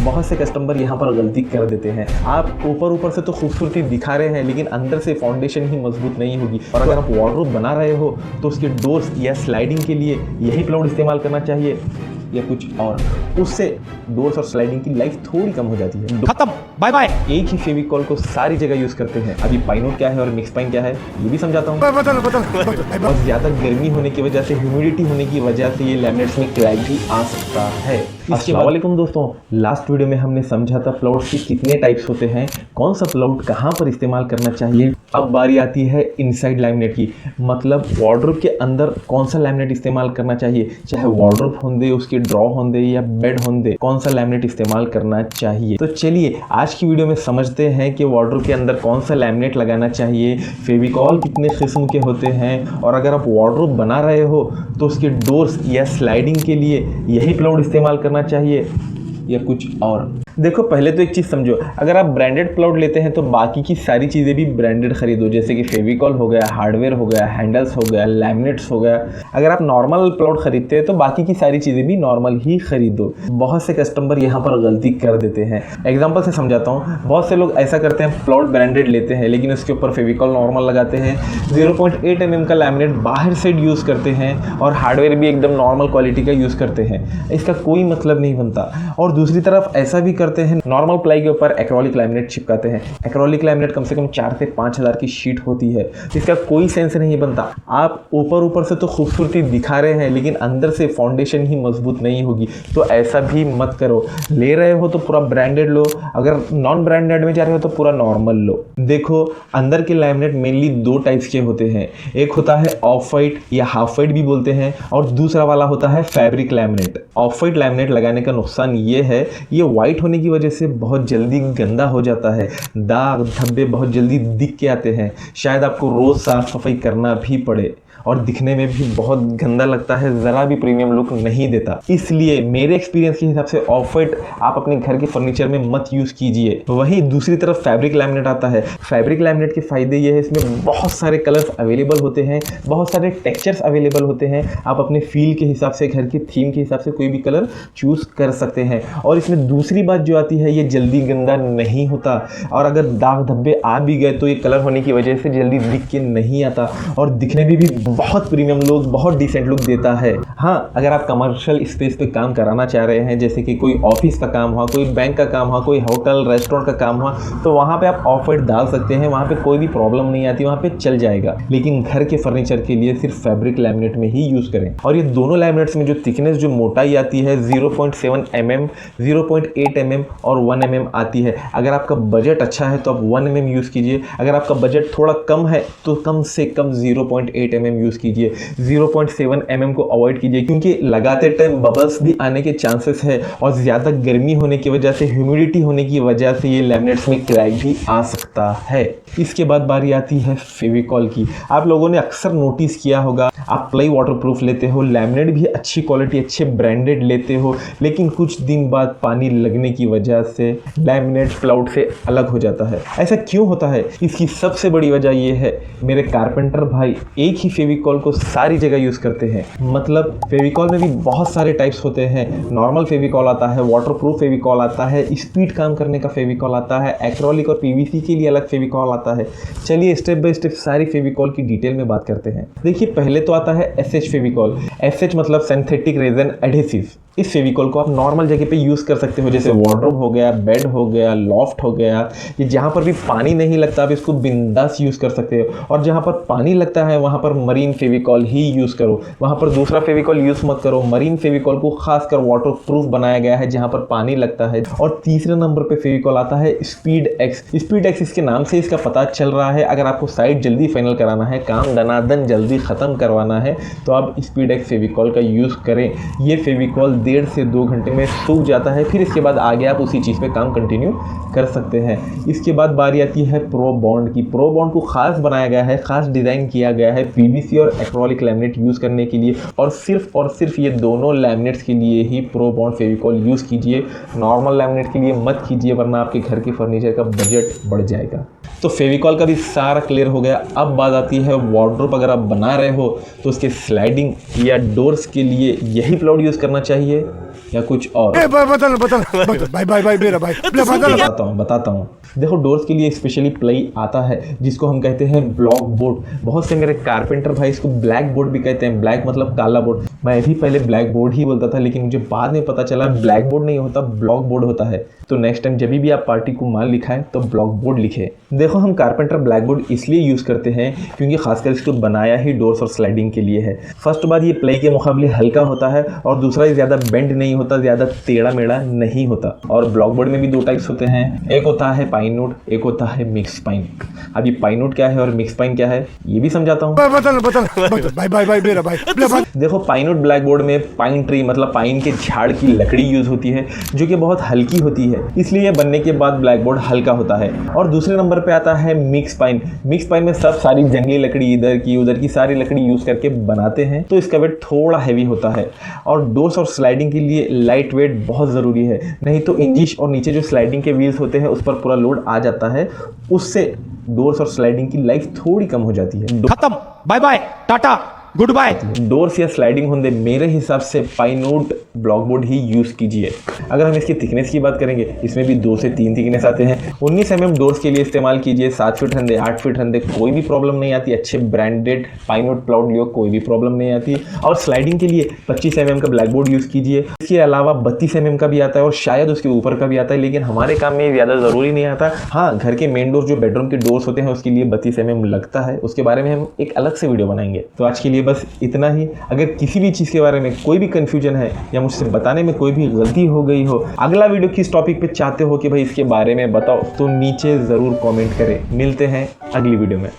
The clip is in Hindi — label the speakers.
Speaker 1: बहुत से कस्टमर यहाँ पर गलती कर देते हैं। आप ऊपर से तो खूबसूरती दिखा रहे हैं लेकिन अंदर से फाउंडेशन ही मजबूत नहीं होगी। और अगर आप वार्डरोब बना रहे हो तो उसके डोर्स या स्लाइडिंग के लिए यही प्लाईवुड इस्तेमाल करना चाहिए या कुछ और। उससे डोर्स और स्लाइडिंग की लाइफ थोड़ी कम हो जाती है।
Speaker 2: खत्म, बाय बाय।
Speaker 1: एक ही फेविकॉल को सारी जगह यूज करते हैं। अभी पाइनोट क्या है और मिक्स पाइन क्या है ये भी समझाता हूँ। और ज्यादा गर्मी होने की वजह से, ह्यूमिडिटी होने की वजह से ये लैमिनेट्स में क्रैक भी आ सकता है। अस्सलाम वालेकुम दोस्तों, लास्ट वीडियो में हमने समझा था प्लाईवुड के कितने टाइप्स होते हैं, कौन सा प्लाईवुड कहाँ पर इस्तेमाल करना चाहिए। अब बारी आती है इनसाइड लैमिनेट की, मतलब वार्डरोब के अंदर कौन सा लैमिनेट इस्तेमाल करना चाहिए। चाहे वार्डरोब होंदे, उसके ड्रॉ होंदे या बेड होंदे, कौन सा लैमिनेट इस्तेमाल करना चाहिए। तो चलिए आज की वीडियो में समझते हैं कि वार्डरोब के अंदर कौन सा लैमिनेट लगाना चाहिए, फेविकॉल कितने किस्म के होते हैं, और अगर आप वार्डरोब बना रहे हो तो उसके डोर्स या स्लाइडिंग के लिए यही प्लाईवुड इस्तेमाल करना चाहिए या कुछ और। देखो पहले तो एक चीज़ समझो, अगर आप ब्रांडेड प्लाईवुड लेते हैं तो बाकी की सारी चीज़ें भी ब्रांडेड खरीदो, जैसे कि फेविकॉल हो गया, हार्डवेयर हो गया, हैंडल्स हो गया, लैमिनेट्स हो गया। अगर आप नॉर्मल प्लाईवुड खरीदते हैं तो बाकी की सारी चीज़ें भी नॉर्मल ही खरीदो। बहुत से कस्टमर यहाँ पर गलती कर देते हैं। एग्जाम्पल से समझाता हूँ, बहुत से लोग ऐसा करते हैं, प्लाईवुड ब्रांडेड लेते हैं लेकिन उसके ऊपर फेविकॉल नॉर्मल लगाते हैं, 0.8 mm का लैमिनेट बाहर से यूज़ करते हैं और हार्डवेयर भी एकदम नॉर्मल क्वालिटी का यूज़ करते हैं। इसका कोई मतलब नहीं बनता। और दूसरी तरफ ऐसा भी करते हैं, नॉर्मल प्लाई के ऊपर एक्रेलिक लैमिनेट चिपकाते हैं। एक्रेलिक लैमिनेट कम से कम 4 से 5 हज़ार की शीट होती है, इसका कोई सेंस नहीं बनता। आप ऊपर से तो खूबसूरती दिखा रहे हैं लेकिन अंदर से फाउंडेशन ही मजबूत नहीं होगी। तो ऐसा भी मत करो। ले रहे हो तो पूरा ब्रांडेड लो, अगर नॉन ब्रांडेड में जा रहे हो तो पूरा नॉर्मल लो। देखो अंदर के लैमिनेट मेनली 2 टाइप्स के होते हैं, एक होता है ऑफ वाइट या हाफ वाइट भी बोलते हैं, और दूसरा वाला होता है fabric laminate. Of white laminate लगाने का नुकसान ये है, ये वाइट होने की वजह से बहुत जल्दी गंदा हो जाता है, दाग धब्बे बहुत जल्दी दिख के आते हैं, शायद आपको रोज़ साफ सफाई करना भी पड़े और दिखने में भी बहुत गंदा लगता है, ज़रा भी प्रीमियम लुक नहीं देता। इसलिए मेरे एक्सपीरियंस के हिसाब से ऑफ वाइट आप अपने घर के फर्नीचर में मत यूज़ कीजिए। वहीं दूसरी तरफ फैब्रिक लैमिनेट आता है। फैब्रिक लैमिनेट के फ़ायदे ये है, इसमें बहुत सारे कलर्स अवेलेबल होते हैं, बहुत सारे टेक्सचर्स अवेलेबल होते हैं। आप अपने फील के हिसाब से, घर की थीम के हिसाब से कोई भी कलर चूज़ कर सकते हैं। और इसमें दूसरी बात जो आती है, ये जल्दी गंदा नहीं होता, और अगर दाग धब्बे आ भी गए तो ये कलर होने की वजह से जल्दी दिख के नहीं आता, और दिखने में भी बहुत प्रीमियम लुक, बहुत डिसेंट लुक देता है। हाँ, अगर आप कमर्शियल स्पेस पे काम कराना चाह रहे हैं, जैसे कि कोई ऑफिस का काम हुआ, कोई बैंक का काम हुआ, कोई होटल रेस्टोरेंट का काम हुआ, तो वहाँ पे आप ऑफ वाइट डाल सकते हैं, वहाँ पे कोई भी प्रॉब्लम नहीं आती, वहाँ पे चल जाएगा। लेकिन घर के फर्नीचर के लिए सिर्फ फैब्रिक लैमिनेट में ही यूज़ करें। और ये दोनों लैमिनेट्स में जो थिकनेस, जो मोटाई आती है 0.7 mm, 0.8 mm और 1 mm आती है। अगर आपका बजट अच्छा है तो आप 1 mm यूज़ कीजिए, अगर आपका बजट थोड़ा कम है तो कम से कम 0.8 mm यूज़ कीजिए। 0.7 mm को अवॉइड कीजिए, क्योंकि लगाते टाइम बबल्स भी आने के चांसेस है, और ज़्यादा गर्मी होने की वजह से, ह्यूमिडिटी होने की वजह से ये लैमिनेट्स में क्रैक भी आ सकता है। इसके बाद बारी आती है फेविकॉल की। आप लोगों ने अक्सर नोटिस किया होगा, आप प्लाई वाटरप्रूफ लेते हो, लैमिनेट भी अच्छी क्वालिटी, अच्छे ब्रांडेड लेते हो, लेकिन कुछ दिन बाद पानी लगने की वजह से लैमिनेट प्लाईवुड से अलग हो जाता है। ऐसा क्यों होता है? इसकी सबसे बड़ी वजह ये है, मेरे कारपेंटर भाई एक ही फेविकॉल को सारी जगह यूज़ करते हैं। मतलब फेविकॉल में भी बहुत सारे टाइप्स होते हैं। नॉर्मल फेविकॉल आता है, वाटरप्रूफ फेविकॉल आता है, स्पीड काम करने का फेविकॉल आता है, एक्रेलिक और पीवीसी के लिए अलग फेविकॉल आता है। चलिए स्टेप बाय स्टेप सारी फेविकॉल की डिटेल में बात करते हैं। देखिए पहले तो आता है एसएच फेविकॉल। एसएच मतलब सिंथेटिक रेजन एडहेसिव। इस फेविकॉल को आप नॉर्मल जगह पे यूज़ कर सकते हो, जैसे वार्डरोब हो गया, बेड हो गया, लॉफ्ट हो गया। ये जहाँ पर भी पानी नहीं लगता आप इसको बिंदास यूज़ कर सकते हो, और जहाँ पर पानी लगता है वहाँ पर मरीन फेविकॉल ही यूज़ करो, वहाँ पर दूसरा फेविकॉल यूज़ मत करो। मरीन फेविकॉल को खासकर वाटरप्रूफ बनाया गया है जहाँ पर पानी लगता है। और तीसरे नंबर पे फेविकॉल आता है स्पीड एक्स। स्पीड एक्स, इसके नाम से इसका पता चल रहा है, अगर आपको साइट जल्दी फाइनल कराना है, काम दनादन जल्दी ख़त्म करवाना है, तो आप स्पीड एक्स फेविकॉल का यूज़ करें। ये फेविकॉल 1.5 से 2 घंटे में सूख जाता है, फिर इसके बाद आगे आप उसी चीज़ पे काम कंटिन्यू कर सकते हैं। इसके बाद बारी आती है प्रो बॉन्ड की। प्रो बॉन्ड को खास बनाया गया है, खास डिज़ाइन किया गया है पीवीसी और एक्रेलिक लैमिनेट यूज़ करने के लिए, और सिर्फ ये दोनों लैमिनेट्स के लिए ही प्रो बॉन्ड फेविकॉल यूज़ कीजिए। नॉर्मल लैमिनेट के लिए मत कीजिए, वरना आपके घर के फर्नीचर का बजट बढ़ जाएगा। तो फेविकॉल का भी सारा क्लियर हो गया। अब बात आती है वार्डरोब अगर आप बना रहे हो तो उसके स्लाइडिंग या डोर्स के लिए यही प्लाईवुड यूज़ करना चाहिए या कुछ और? बताता हूँ। देखो डोर्स के लिए स्पेशली प्लाई आता है जिसको हम कहते हैं ब्लॉक बोर्ड। बहुत से मेरे कारपेंटर भाई इसको ब्लैक बोर्ड भी कहते हैं। ब्लैक मतलब काला बोर्ड। मैं भी पहले ब्लैक बोर्ड ही बोलता था, लेकिन मुझे बाद में पता चला ब्लैक बोर्ड नहीं होता, ब्लॉक बोर्ड होता है। तो नेक्स्ट टाइम जब भी आप पार्टी को माल लिखाएं तो ब्लॉक बोर्ड लिखे। देखो हम कारपेंटर ब्लैक बोर्ड इसलिए यूज़ करते हैं क्योंकि खासकर इसको बनाया ही डोर्स और स्लाइडिंग के लिए है। फर्स्ट बात, ये प्लाई के मुकाबले हल्का होता है, और दूसरा, ये ज़्यादा बेंड नहीं होता, ज़्यादा टेढ़ा मेढ़ा नहीं होता। और ब्लॉक बोर्ड में भी दो टाइप्स होते हैं, एक होता है पाइन वुड, एक होता है मिक्स पाइन। अब ये पाइन वुड क्या है और मिक्स पाइन क्या है ये भी समझाता हूँ। देखो पाइन वुड ब्लैक बोर्ड में पाइन ट्री मतलब पाइन के झाड़ की लकड़ी यूज होती है जो कि बहुत हल्की होती है, इसलिए बनने के बाद ब्लैक बोर्ड हल्का होता है। और दूसरे नंबर पे आता है मिक्स पाइन। मिक्स पाइन में सब सारी जंगली लकड़ी इधर की उधर की सारी लकड़ी यूज करके बनाते हैं, तो इसका वेट थोड़ा हैवी होता है। और डोर्स और स्लाइडिंग के लिए लाइट वेट बहुत ज़रूरी है, नहीं तो इंजिश और नीचे जो स्लाइडिंग के व्हील्स होते हैं उस पर पूरा लोड आ जाता है, उससे डोर्स और स्लाइडिंग की लाइफ थोड़ी कम हो जाती है।
Speaker 2: खत्म, bye bye, tata, good bye.
Speaker 1: Doors या स्लाइडिंग होंगे मेरे हिसाब से पाइन वुड ब्लॉक बोर्ड ही यूज़ कीजिए। अगर हम इसकी थिकनेस की बात करेंगे, इसमें भी 2 से 3 थिकनेस आते हैं। 19 mm डोर्स के लिए इस्तेमाल कीजिए। 7 फीट रंदे 8 फीट रंदे कोई भी प्रॉब्लम नहीं आती। अच्छे ब्रांडेड पाइन वुड प्लाउड लियो कोई भी प्रॉब्लम नहीं आती। और स्लाइडिंग के लिए 25 mm का ब्लैक बोर्ड यूज़ कीजिए। इसके अलावा 32 mm का भी आता है और शायद उसके ऊपर का भी आता है, लेकिन हमारे काम में ज़्यादा ज़रूरी नहीं आता। हाँ, घर के मेन डोर जो बेडरूम के डोर्स होते हैं उसके लिए 32 mm लगता है, उसके बारे में हम एक अलग से वीडियो बनाएंगे। तो आज के लिए बस इतना ही। अगर किसी भी चीज़ के बारे में कोई भी कंफ्यूजन है या मुझसे बताने में कोई भी गलती हो गई हो, अगला वीडियो किस टॉपिक पे चाहते हो कि भाई इसके बारे में बताओ, तो नीचे ज़रूर कमेंट करें। मिलते हैं अगली वीडियो में।